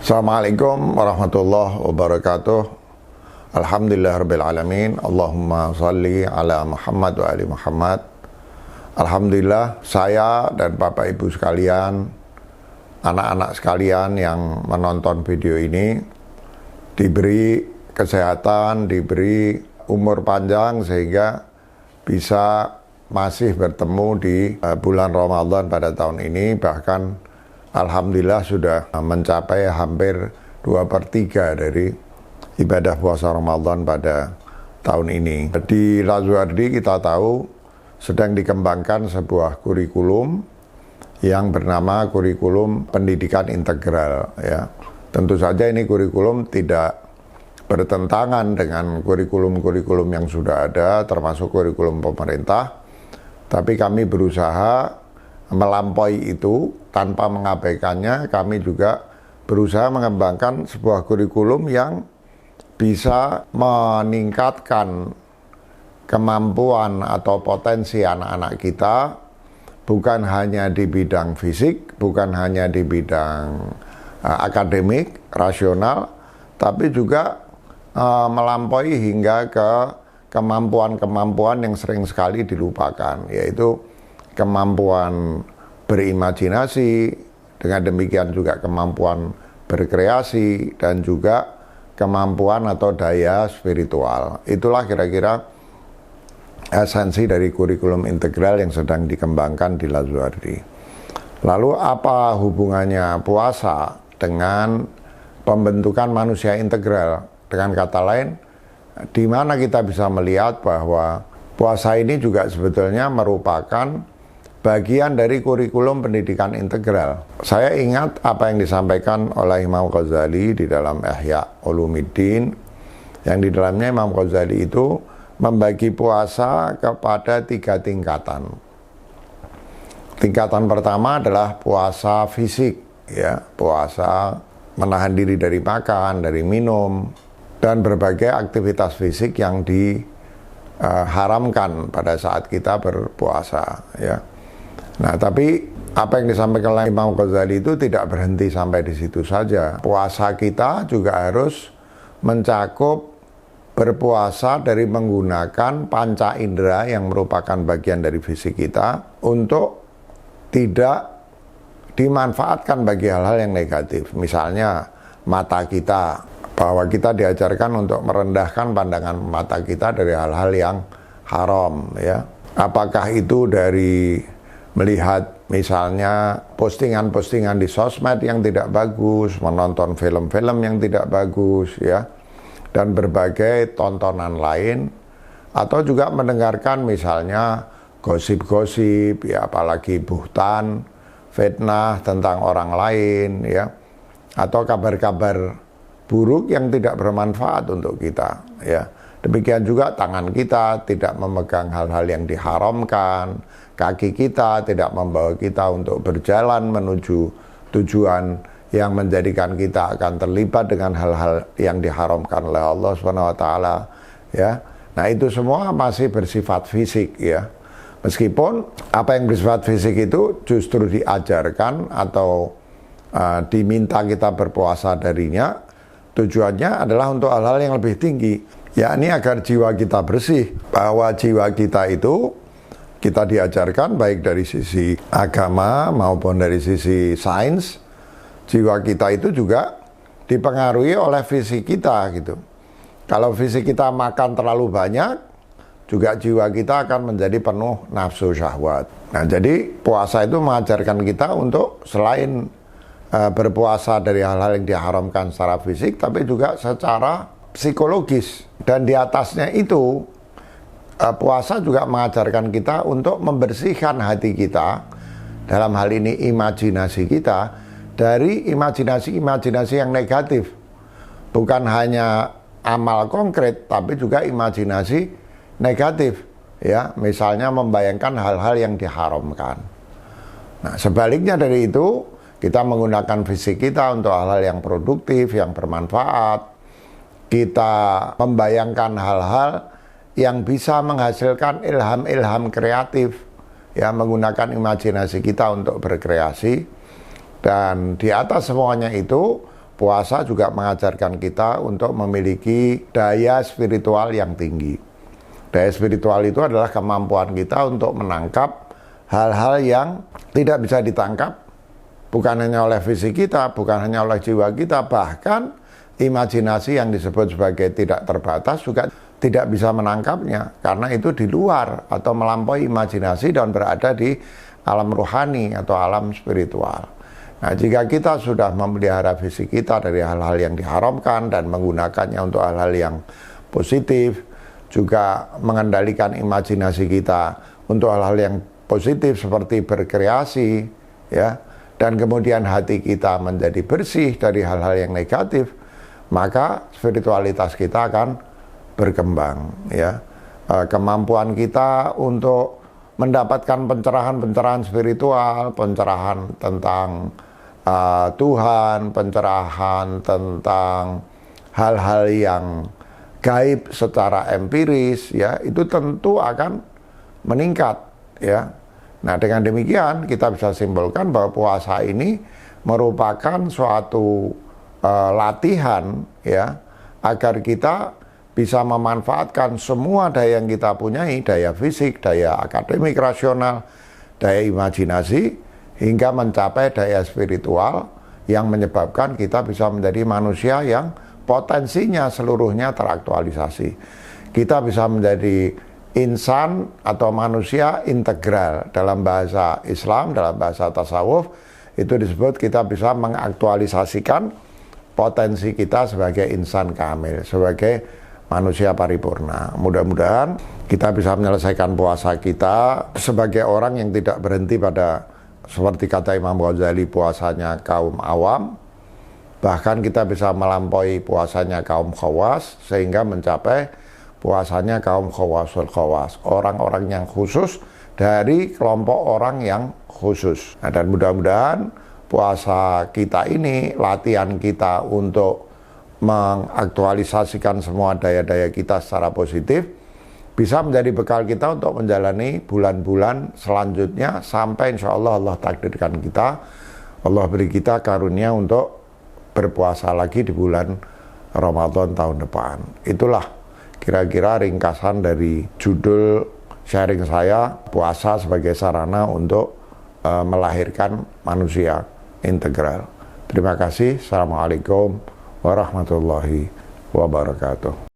Assalamualaikum warahmatullahi wabarakatuh. Alhamdulillahirrabbilalamin. Allahumma salli ala Muhammad wa ali Muhammad. Alhamdulillah, saya dan Bapak Ibu sekalian, anak-anak sekalian yang menonton video ini diberi kesehatan, diberi umur panjang sehingga bisa masih bertemu di bulan Ramadan pada tahun ini. Bahkan alhamdulillah sudah mencapai hampir 2/3 dari ibadah puasa Ramadan pada tahun ini. Di Lazuardi kita tahu sedang dikembangkan sebuah kurikulum yang bernama kurikulum pendidikan integral. Ya, tentu saja ini kurikulum tidak bertentangan dengan kurikulum-kurikulum yang sudah ada, termasuk kurikulum pemerintah. Tapi kami berusaha melampaui itu tanpa mengabaikannya. Kami juga berusaha mengembangkan sebuah kurikulum yang bisa meningkatkan kemampuan atau potensi anak-anak kita, bukan hanya di bidang fisik, bukan hanya di bidang akademik, rasional, tapi juga melampaui hingga ke kemampuan-kemampuan yang sering sekali dilupakan, yaitu kemampuan berimajinasi, dengan demikian juga kemampuan berkreasi, dan juga kemampuan atau daya spiritual. Itulah kira-kira esensi dari kurikulum integral yang sedang dikembangkan di Lazuardi. Lalu apa hubungannya puasa dengan pembentukan manusia integral? Dengan kata lain, di mana kita bisa melihat bahwa puasa ini juga sebetulnya merupakan bagian dari kurikulum pendidikan integral. Saya ingat apa yang disampaikan oleh Imam Ghazali di dalam Ihya Ulumuddin, yang di dalamnya Imam Ghazali itu membagi puasa kepada 3 tingkatan. Tingkatan pertama adalah puasa fisik, ya, puasa menahan diri dari makan, dari minum, dan berbagai aktivitas fisik yang diharamkan pada saat kita berpuasa, ya. Nah, tapi apa yang disampaikan oleh Imam Ghazali itu tidak berhenti sampai di situ saja. Puasa kita juga harus mencakup berpuasa dari menggunakan panca indera yang merupakan bagian dari fisik kita untuk tidak dimanfaatkan bagi hal-hal yang negatif. Misalnya mata kita, bahwa kita diajarkan untuk merendahkan pandangan mata kita dari hal-hal yang haram, ya. Apakah itu dari melihat misalnya postingan-postingan di sosmed yang tidak bagus, menonton film-film yang tidak bagus, ya, dan berbagai tontonan lain, atau juga mendengarkan misalnya gosip-gosip, ya, apalagi buhtan, fitnah tentang orang lain, ya, atau kabar-kabar buruk yang tidak bermanfaat untuk kita, ya. Demikian juga tangan kita tidak memegang hal-hal yang diharamkan, kaki kita tidak membawa kita untuk berjalan menuju tujuan yang menjadikan kita akan terlibat dengan hal-hal yang diharamkan oleh Allah SWT, ya. Nah, itu semua masih bersifat fisik, ya. Meskipun apa yang bersifat fisik itu justru diajarkan atau diminta kita berpuasa darinya, tujuannya adalah untuk hal-hal yang lebih tinggi, yakni agar jiwa kita bersih, bahwa jiwa kita itu kita diajarkan baik dari sisi agama maupun dari sisi sains. Jiwa kita itu juga dipengaruhi oleh fisik kita, gitu. Kalau fisik kita makan terlalu banyak, juga jiwa kita akan menjadi penuh nafsu syahwat. Nah, jadi puasa itu mengajarkan kita untuk selain berpuasa dari hal-hal yang diharamkan secara fisik, tapi juga secara psikologis. Dan di atasnya itu, puasa juga mengajarkan kita untuk membersihkan hati kita, dalam hal ini imajinasi kita, dari imajinasi-imajinasi yang negatif. Bukan hanya amal konkret, tapi juga imajinasi negatif, ya, misalnya membayangkan hal-hal yang diharamkan. Nah, sebaliknya dari itu, kita menggunakan fisik kita untuk hal-hal yang produktif, yang bermanfaat. Kita membayangkan hal-hal yang bisa menghasilkan ilham-ilham kreatif, ya, menggunakan imajinasi kita untuk berkreasi. Dan di atas semuanya itu, puasa juga mengajarkan kita untuk memiliki daya spiritual yang tinggi. Daya spiritual itu adalah kemampuan kita untuk menangkap hal-hal yang tidak bisa ditangkap, bukan hanya oleh fisik kita, bukan hanya oleh jiwa kita, bahkan imajinasi yang disebut sebagai tidak terbatas juga tidak bisa menangkapnya, karena itu di luar atau melampaui imajinasi dan berada di alam rohani atau alam spiritual. Nah, jika kita sudah memelihara fisik kita dari hal-hal yang diharamkan dan menggunakannya untuk hal-hal yang positif, juga mengendalikan imajinasi kita untuk hal-hal yang positif seperti berkreasi, ya, dan kemudian hati kita menjadi bersih dari hal-hal yang negatif, maka spiritualitas kita akan berkembang, ya. Kemampuan kita untuk mendapatkan pencerahan-pencerahan spiritual, pencerahan tentang Tuhan, pencerahan tentang hal-hal yang gaib secara empiris, ya, itu tentu akan meningkat, ya. Nah, dengan demikian kita bisa simpulkan bahwa puasa ini merupakan suatu latihan, ya, agar kita bisa memanfaatkan semua daya yang kita punyai, daya fisik, daya akademik rasional, daya imajinasi, hingga mencapai daya spiritual yang menyebabkan kita bisa menjadi manusia yang potensinya seluruhnya teraktualisasi. Kita bisa menjadi insan atau manusia integral. Dalam bahasa Islam, dalam bahasa tasawuf, itu disebut kita bisa mengaktualisasikan potensi kita sebagai insan kamil, sebagai manusia paripurna. Mudah-mudahan kita bisa menyelesaikan puasa kita sebagai orang yang tidak berhenti pada, seperti kata Imam Ghazali, puasanya kaum awam, bahkan kita bisa melampaui puasanya kaum khawas, sehingga mencapai puasanya kaum khawasul khawas, orang-orang yang khusus dari kelompok orang yang khusus. Nah, dan mudah-mudahan puasa kita ini, latihan kita untuk mengaktualisasikan semua daya-daya kita secara positif, bisa menjadi bekal kita untuk menjalani bulan-bulan selanjutnya sampai insya Allah Allah takdirkan kita, Allah beri kita karunia untuk berpuasa lagi di bulan Ramadan tahun depan. Itulah kira-kira ringkasan dari judul sharing saya, puasa sebagai sarana untuk melahirkan manusia integral. Terima kasih. Assalamualaikum warahmatullahi wabarakatuh.